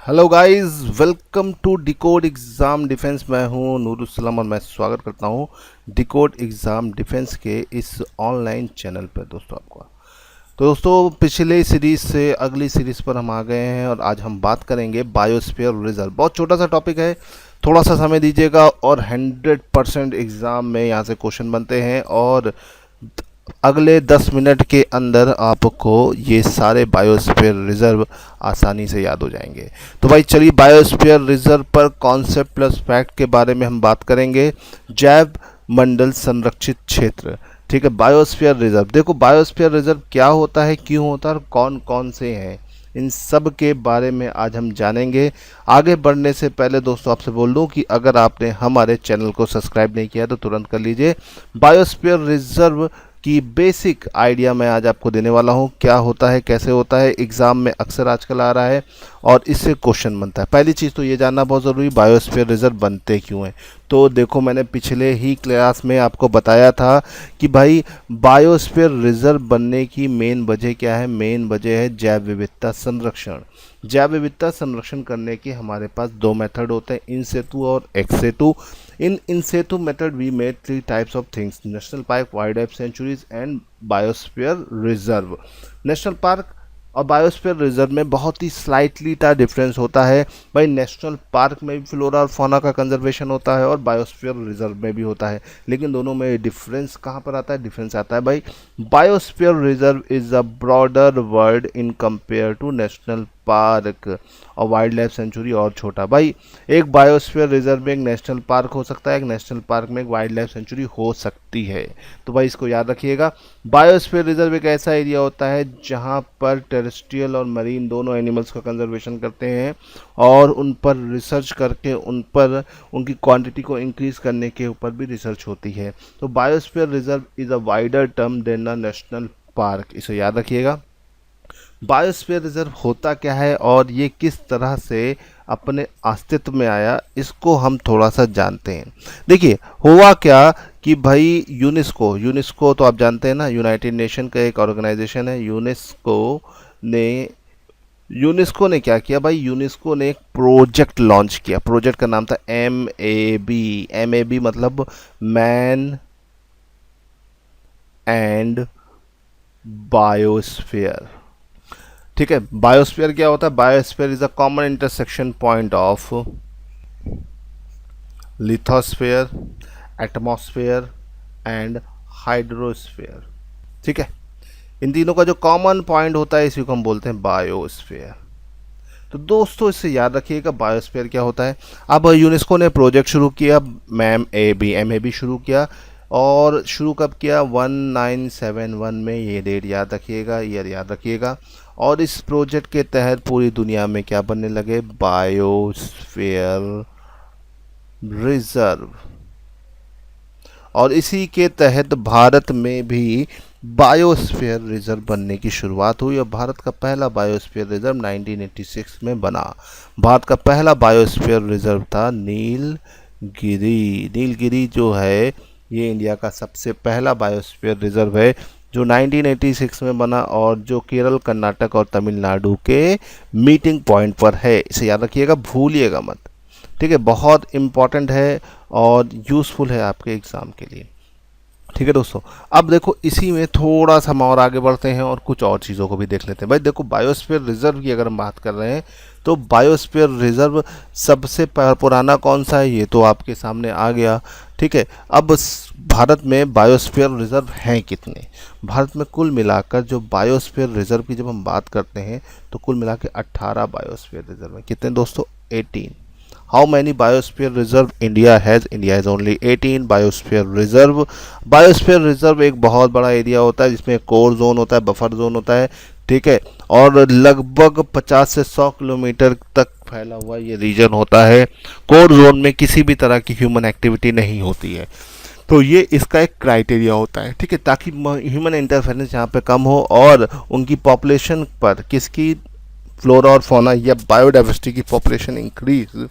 Hello guys, welcome to decode exam defence. मैं हूं नूरुसलाम और मैं स्वागत करता हूं डिकोड एग्ज़ाम डिफेंस के इस ऑनलाइन चैनल पर। दोस्तों आपका तो दोस्तों पिछले सीरीज़ से अगली सीरीज़ पर हम आ गए हैं और आज हम बात करेंगे बायोस्फीयर रिजर्व। बहुत छोटा सा टॉपिक है, थोड़ा सा समय दीजिएगा और 100% एग्ज़ाम में यहाँ से क्वेश्चन बनते हैं और अगले 10 मिनट के अंदर आपको ये सारे बायोस्फीयर रिजर्व आसानी से याद हो जाएंगे। तो भाई चलिए, बायोस्फीयर रिजर्व पर कॉन्सेप्ट प्लस फैक्ट के बारे में हम बात करेंगे। जैव मंडल संरक्षित क्षेत्र, ठीक है। बायोस्फीयर रिजर्व, देखो बायोस्फीयर रिजर्व क्या होता है, क्यों होता है और कौन कौन से हैं, इन सब के बारे में आज हम जानेंगे। आगे बढ़ने से पहले दोस्तों आपसे बोल दूं कि अगर आपने हमारे चैनल को सब्सक्राइब नहीं किया तो तुरंत कर लीजिए। बायोस्फीयर रिजर्व की बेसिक आइडिया मैं आज आपको देने वाला हूं, क्या होता है, कैसे होता है, एग्जाम में अक्सर आजकल आ रहा है और इससे क्वेश्चन बनता है। पहली चीज़ तो ये जानना बहुत ज़रूरी, बायोस्फीयर रिजर्व बनते क्यों हैं। तो देखो, मैंने पिछले ही क्लास में आपको बताया था कि भाई बायोस्फीयर रिजर्व बनने की मेन वजह क्या है। मेन वजह है जैव विविधता संरक्षण। जैव विविधता संरक्षण करने के हमारे पास दो मेथड होते हैं, इन सेतु और ex situ. In situ method we made 3 types of things: national park, wildlife sanctuaries and biosphere reserve. National park और बायोस्फीयर रिजर्व में बहुत ही स्लाइटली सा डिफरेंस होता है। भाई नेशनल पार्क में भी फ्लोरा और फौना का कंजर्वेशन होता है और बायोस्फीयर रिजर्व में भी होता है, लेकिन दोनों में डिफरेंस कहाँ पर आता है? डिफरेंस आता है भाई, biosphere reserve is a broader word in compare to national park, और वाइल्ड लाइफ सेंचुरी और छोटा। भाई एक बायोस्फीयर रिजर्व में एक नेशनल पार्क हो सकता है, एक नेशनल पार्क में एक वाइल्ड लाइफ सेंचुरी हो सकती है। तो भाई इसको याद रखिएगा। बायोस्फीयर रिजर्व एक ऐसा एरिया होता है जहां पर टेरेस्ट्रियल और मरीन दोनों एनिमल्स का कंजर्वेशन करते हैं और उन पर रिसर्च करके उन पर उनकी क्वांटिटी को इंक्रीज करने के ऊपर भी रिसर्च होती है। तो biosphere reserve is a wider term than a national park, इसे याद रखिएगा। बायोस्फीयर रिजर्व होता क्या है और ये किस तरह से अपने अस्तित्व में आया, इसको हम थोड़ा सा जानते हैं। देखिए हुआ क्या कि भाई यूनेस्को तो आप जानते हैं ना, यूनाइटेड नेशन का एक ऑर्गेनाइजेशन है। यूनेस्को ने क्या किया भाई, यूनेस्को ने एक प्रोजेक्ट लॉन्च किया। प्रोजेक्ट का नाम था MAB मतलब मैन एंड बायोस्फीयर, ठीक है। बायोस्फीयर क्या होता है? Biosphere is a common intersection point of lithosphere, atmosphere and hydrosphere, ठीक है। इन तीनों का जो कॉमन पॉइंट होता है इसी को हम बोलते हैं बायोस्फीयर। तो दोस्तों इससे याद रखिएगा बायोस्फीयर क्या होता है। अब यूनेस्को ने प्रोजेक्ट शुरू किया, MAB शुरू किया, और शुरू कब किया? 1971 में। ये डेट याद रखिएगा, ईयर याद रखिएगा। और इस प्रोजेक्ट के तहत पूरी दुनिया में क्या बनने लगे? Biosphere reserve. और इसी के तहत भारत में भी बायोस्फीयर रिजर्व बनने की शुरुआत हुई और भारत का पहला बायोस्फीयर रिजर्व 1986 में बना। भारत का पहला बायोस्फीयर रिजर्व था नीलगिरी। नीलगिरी जो है ये इंडिया का सबसे पहला बायोस्फीयर रिजर्व है जो 1986 में बना और जो केरल, कर्नाटक और तमिलनाडु के मीटिंग पॉइंट पर है। इसे याद रखिएगा, भूलिएगा मत, ठीक है। बहुत इम्पॉर्टेंट है और यूज़फुल है आपके एग्ज़ाम के लिए, ठीक है दोस्तों। अब देखो इसी में थोड़ा सा हम और आगे बढ़ते हैं और कुछ और चीज़ों को भी देख लेते हैं। भाई देखो बायोस्फीयर रिजर्व की अगर हम बात कर रहे हैं तो बायोस्फीयर रिजर्व सबसे पुराना कौन सा है ये तो आपके सामने आ गया, ठीक है। अब भारत में बायोस्फीयर रिजर्व हैं कितने? भारत में कुल मिलाकर जो बायोस्फीयर रिजर्व की जब हम बात करते हैं तो कुल मिला के 18 बायोस्फीयर रिजर्व हैं। कितने दोस्तों? 18। How many biosphere reserve India has? India has only 18 biosphere reserve. Biosphere reserve एक बहुत बड़ा एरिया होता है जिसमें कोर जोन होता है, बफर जोन होता है, ठीक है। और लगभग 50 से 100 किलोमीटर तक फैला हुआ ये रीजन होता है। कोर जोन में किसी भी तरह की ह्यूमन एक्टिविटी नहीं होती है, तो ये इसका एक क्राइटेरिया होता है, ठीक है, ताकि ह्यूमन इंटरफेरेंस यहाँ पे कम हो और उनकी पॉपुलेशन पर किसकी, फ्लोरा और फौना या बायोडाइवर्सिटी की पॉपुलेशन इंक्रीज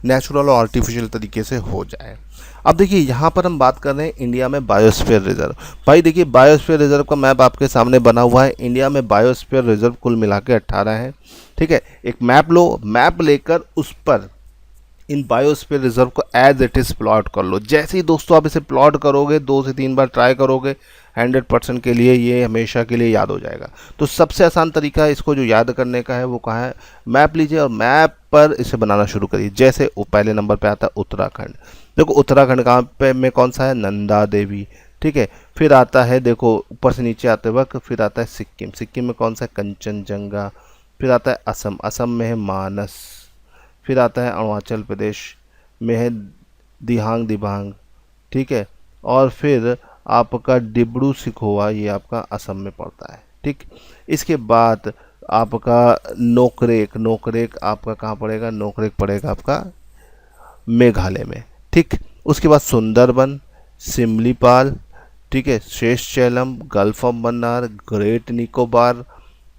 नेचुरल और आर्टिफिशियल तरीके से हो जाए। अब देखिए यहाँ पर हम बात कर रहे हैं इंडिया में बायोस्फीयर रिजर्व। भाई देखिए बायोस्फीयर रिजर्व का मैप आपके सामने बना हुआ है। इंडिया में बायोस्फीयर रिजर्व कुल मिला के 18 है। ठीक है, एक मैप लो, मैप लेकर उस पर इन बायोस्फीयर रिजर्व को एज इट इज़ प्लॉट कर लो। जैसे ही दोस्तों आप इसे प्लॉट करोगे, 2 से 3 बार ट्राई करोगे, 100% के लिए ये हमेशा के लिए याद हो जाएगा। तो सबसे आसान तरीका इसको जो याद करने का है वो कहाँ है, मैप लीजिए और मैप पर इसे बनाना शुरू करिए। जैसे वो पहले नंबर पे आता है उत्तराखंड। देखो उत्तराखंड कहाँ पे में कौन सा है, नंदा देवी। ठीक है, फिर आता है देखो ऊपर से नीचे आते वक्त, फिर आता है सिक्किम। सिक्किम में कौन सा है, कंचनजंगा। फिर आता है असम। असम में है मानस। फिर आता है अरुणाचल प्रदेश में है दिहांग दिबांग। ठीक है, और फिर आपका डिब्रू सिखोवा, ये आपका असम में पड़ता है। ठीक, इसके बाद आपका नोकरेक। नोकरेक आपका कहाँ पड़ेगा, नोकरेक पड़ेगा आपका मेघालय में। ठीक, उसके बाद सुंदरबन, सिमलीपाल, ठीक है, Seshachalam, gulf of Mannar, great Nicobar,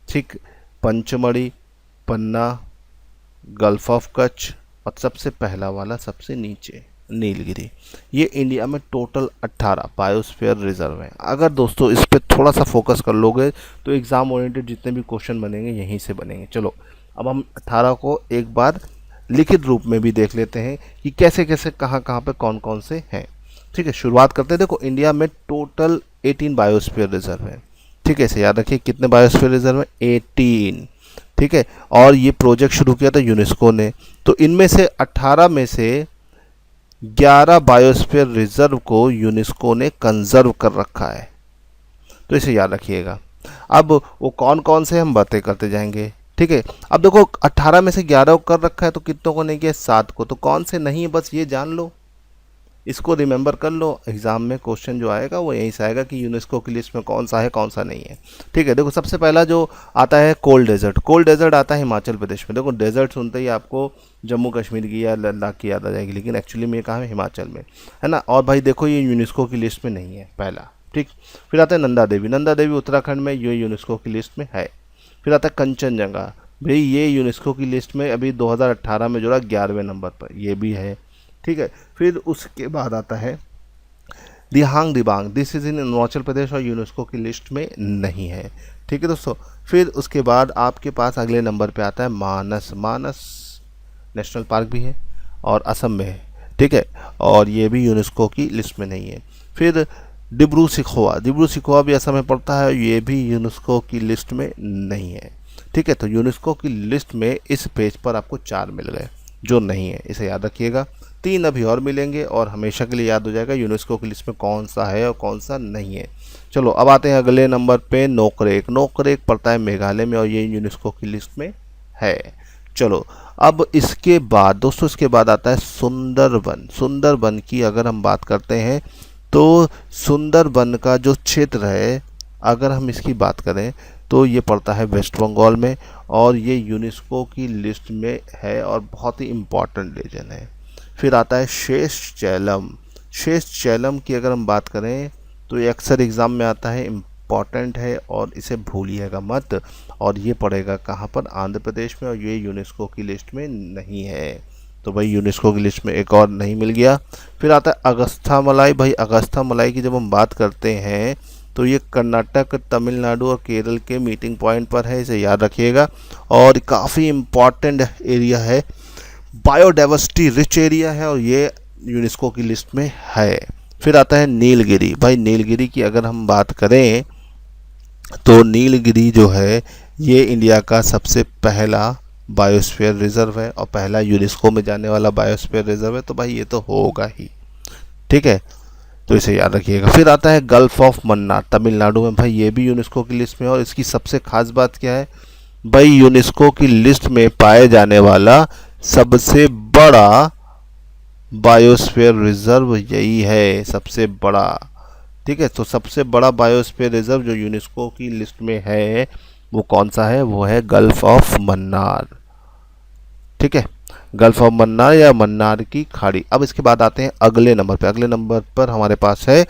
ठीक, पंचमढ़ी, पन्ना, गल्फ ऑफ कच्छ और सबसे पहला वाला सबसे नीचे नीलगिरी। ये इंडिया में टोटल 18 बायोस्फीयर रिजर्व हैं। अगर दोस्तों इस पर थोड़ा सा फोकस कर लोगे तो एग्ज़ाम ओरिएंटेड जितने भी क्वेश्चन बनेंगे यहीं से बनेंगे। चलो अब हम 18 को एक बार लिखित रूप में भी देख लेते हैं कि कैसे कैसे कहाँ कहाँ पे कौन कौन से हैं। ठीक है, शुरुआत करते हैं। देखो इंडिया में टोटल 18 बायोस्फीयर रिजर्व है। ठीक है, इसे याद रखिए कितने बायोस्फीयर रिजर्व है, 18। ठीक है, और ये प्रोजेक्ट शुरू किया था यूनेस्को ने। तो इनमें से 18 में से 11 बायोस्फीयर रिजर्व को यूनेस्को ने कंजर्व कर रखा है। तो इसे याद रखिएगा। अब वो कौन कौन से हम बातें करते जाएंगे। ठीक है, अब देखो 18 में से 11 को कर रखा है तो कितनों को नहीं किया, 7 को। तो कौन से नहीं है बस ये जान लो, इसको रिमेंबर कर लो। एग्जाम में क्वेश्चन जो आएगा वो यहीं से आएगा कि यूनेस्को की लिस्ट में कौन सा है कौन सा नहीं है। ठीक है, देखो सबसे पहला जो आता है कोल्ड डेजर्ट। कोल्ड डेजर्ट आता है हिमाचल प्रदेश में। देखो डेजर्ट सुनते ही आपको जम्मू कश्मीर की या लद्दाख की याद आ जाएगी, लेकिन एक्चुअली में कहाँ है, हिमाचल में है ना। और भाई देखो ये यूनेस्को की लिस्ट में नहीं है पहला। ठीक, फिर आता है नंदा देवी। नंदा देवी उत्तराखंड में, ये यूनेस्को की लिस्ट में है। फिर आता है कंचनजंगा, भाई ये यूनेस्को की लिस्ट में अभी 2018 में जुड़ा 11वें नंबर पर, ये भी है। ठीक है, फिर उसके बाद आता है Dihang Dibang. This is in Arunachal Pradesh और यूनेस्को की लिस्ट में नहीं है। ठीक है दोस्तों, फिर उसके बाद आपके पास अगले नंबर पे आता है मानस। मानस नेशनल पार्क भी है और असम में है। ठीक है, और ये भी यूनेस्को की लिस्ट में नहीं है। फिर डिब्रू सिखोवा। डिब्रू सिखोवा भी असम में पड़ता है, ये भी यूनेस्को की लिस्ट में नहीं है। ठीक है, तो यूनेस्को की लिस्ट में इस पेज पर आपको 4 मिल गए जो नहीं है, इसे याद रखिएगा। 3 अभी और मिलेंगे और हमेशा के लिए याद हो जाएगा यूनेस्को की लिस्ट में कौन सा है और कौन सा नहीं है। चलो अब आते हैं अगले नंबर पे, नोकरेक। नोकरेक पड़ता है मेघालय में और ये यूनेस्को की लिस्ट में है। चलो अब इसके बाद दोस्तों, इसके बाद आता है सुंदरबन। सुंदरबन की अगर हम बात करते हैं तो सुंदरबन का जो क्षेत्र है, अगर हम इसकी बात करें तो ये पड़ता है वेस्ट बंगाल में और ये यूनेस्को की लिस्ट में है और बहुत ही इम्पॉर्टेंट रीजन है। फिर आता है शेषचेलम। शेषचेलम की अगर हम बात करें तो ये अक्सर एग्ज़ाम में आता है, इम्पॉर्टेंट है और इसे भूलिएगा मत। और ये पड़ेगा कहाँ पर, आंध्र प्रदेश में, और ये यूनेस्को की लिस्ट में नहीं है। तो भाई यूनेस्को की लिस्ट में एक और नहीं मिल गया। फिर आता है अगस्था मलाई। भाई अगस्था मलाई की जब हम बात करते हैं तो ये कर्नाटक, तमिलनाडु और केरल के मीटिंग पॉइंट पर है, इसे याद रखिएगा। और काफ़ी इम्पॉर्टेंट एरिया है, बायोडाइवर्सिटी रिच एरिया है और ये यूनेस्को की लिस्ट में है। फिर आता है नीलगिरी। भाई नीलगिरी की अगर हम बात करें तो नीलगिरी जो है ये इंडिया का सबसे पहला बायोस्फीयर रिजर्व है और पहला यूनेस्को में जाने वाला बायोस्फीयर रिजर्व है। तो भाई ये तो होगा ही। ठीक है, तो इसे याद रखिएगा। फिर आता है गल्फ ऑफ मन्नार, तमिलनाडु में। भाई ये भी यूनेस्को की लिस्ट में है और इसकी सबसे खास बात क्या है, भाई यूनेस्को की लिस्ट में पाए जाने वाला सबसे बड़ा बायोस्फीयर रिजर्व यही है, सबसे बड़ा। ठीक है, तो सबसे बड़ा बायोस्फीयर रिजर्व जो यूनेस्को की लिस्ट में है वो कौन सा है, वो है गल्फ ऑफ मन्नार। ठीक है, गल्फ ऑफ मन्नार या मन्नार की खाड़ी। अब इसके बाद आते हैं अगले नंबर पे। अगले नंबर पर हमारे पास है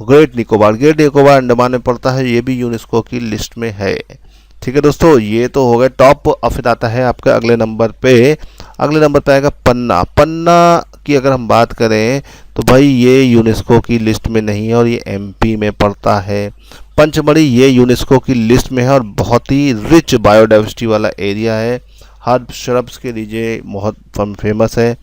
ग्रेट निकोबार। ग्रेट निकोबार अंडमान में पड़ता है, ये भी यूनेस्को की लिस्ट में है। ठीक है दोस्तों, ये तो हो गए टॉप। और फिर आता है आपका अगले नंबर पे आएगा पन्ना। पन्ना की अगर हम बात करें तो भाई ये यूनेस्को की लिस्ट में नहीं है और ये एमपी में पड़ता है। पंचमढ़ी ये यूनेस्को की लिस्ट में है और बहुत ही रिच बायोडाइवर्सिटी वाला एरिया है, हर्ब श्रब्स के लिए बहुत फेमस है।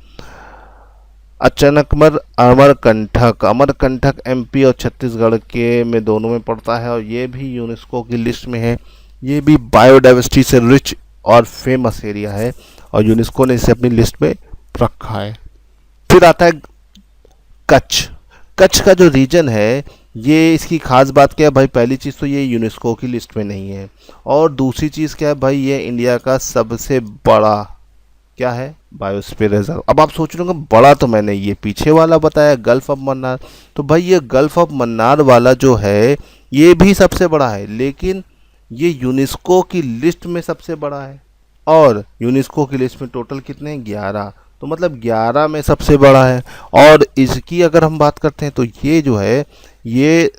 अचानकमर अमरकंटक एमपी और छत्तीसगढ़ के में दोनों में पड़ता है और ये भी यूनेस्को की लिस्ट में है। ये भी बायोडाइवर्सिटी से रिच और फेमस एरिया है और यूनेस्को ने इसे अपनी लिस्ट में रखा है। फिर आता है कच्छ। कच्छ का जो रीजन है, ये इसकी खास बात क्या है भाई, पहली चीज़ तो ये यूनेस्को की लिस्ट में नहीं है और दूसरी चीज़ क्या है भाई, ये इंडिया का सबसे बड़ा क्या है, बायोस्फीयर रिजर्व। अब आप सोच रहे होंगे बड़ा तो मैंने ये पीछे वाला बताया गल्फ ऑफ मन्नार, तो भाई ये गल्फ ऑफ मन्नार वाला जो है ये भी सबसे बड़ा है, लेकिन ये यूनेस्को की लिस्ट में सबसे बड़ा है। और यूनेस्को की लिस्ट में टोटल कितने हैं, 11, तो मतलब 11 में सबसे बड़ा है। और इसकी अगर हम बात करते हैं तो ये जो है ये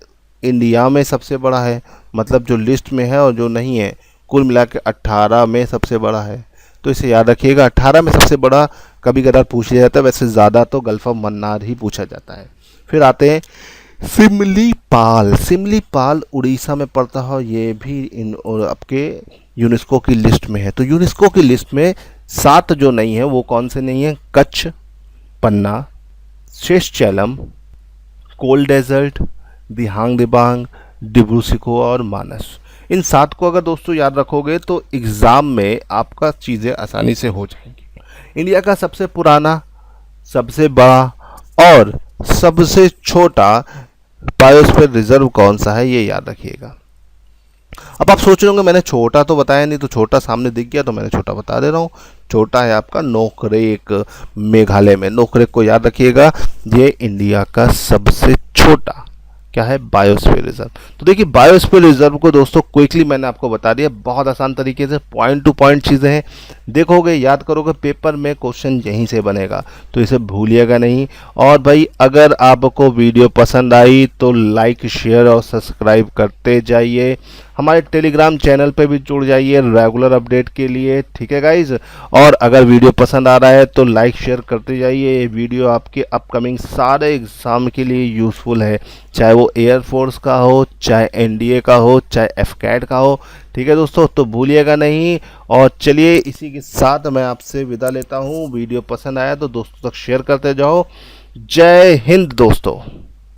इंडिया में सबसे बड़ा है, मतलब जो लिस्ट में है और जो नहीं है, कुल मिला के 18 में सबसे बड़ा है। तो इसे याद रखिएगा, 18 में सबसे बड़ा कभी कदार पूछ लिया जाता है, वैसे ज़्यादा तो गल्फ ऑफ मन्नार ही पूछा जाता है। फिर आते हैं सिमलीपाल। सिमलीपाल उड़ीसा में पड़ता है, ये भी इन और आपके यूनेस्को की लिस्ट में है। तो यूनेस्को की लिस्ट में 7 जो नहीं है वो कौन से नहीं है, कच्छ, पन्ना, शेषचैलम, कोल डेजर्ट, दिहांग दिबांग, डिब्रू सिखोवा और मानस। इन 7 को अगर दोस्तों याद रखोगे तो एग्ज़ाम में आपका चीज़ें आसानी से हो जाएंगी। इंडिया का सबसे पुराना, सबसे बड़ा और सबसे छोटा बायोस्फीयर रिजर्व कौन सा है, ये याद रखिएगा। अब आप सोच रहे होंगे मैंने छोटा तो बताया नहीं, तो छोटा सामने दिख गया तो मैंने छोटा बता दे रहा हूँ। छोटा है आपका नोकरेक, मेघालय में। नोकरेक को याद रखिएगा, ये इंडिया का सबसे छोटा क्या है, बायोस्फीयर रिजर्व। तो देखिए बायोस्फीयर रिजर्व को दोस्तों क्विकली मैंने आपको बता दिया, बहुत आसान तरीके से, पॉइंट टू पॉइंट चीज़ें हैं, देखोगे याद करोगे, पेपर में क्वेश्चन यहीं से बनेगा, तो इसे भूलिएगा नहीं। और भाई अगर आपको वीडियो पसंद आई तो लाइक, शेयर और सब्सक्राइब करते जाइए। हमारे टेलीग्राम चैनल पे भी जुड़ जाइए रेगुलर अपडेट के लिए, ठीक है गाइज। और अगर वीडियो पसंद आ रहा है तो लाइक शेयर करते जाइए। ये वीडियो आपके अपकमिंग सारे एग्ज़ाम के लिए यूज़फुल है, चाहे वो एयरफोर्स का हो, चाहे एनडीए का हो, चाहे एफकैट का हो, ठीक है दोस्तों, तो भूलिएगा नहीं। और चलिए इसी के साथ मैं आपसे विदा लेता हूँ। वीडियो पसंद आया तो दोस्तों तक शेयर करते जाओ। जय हिंद दोस्तों।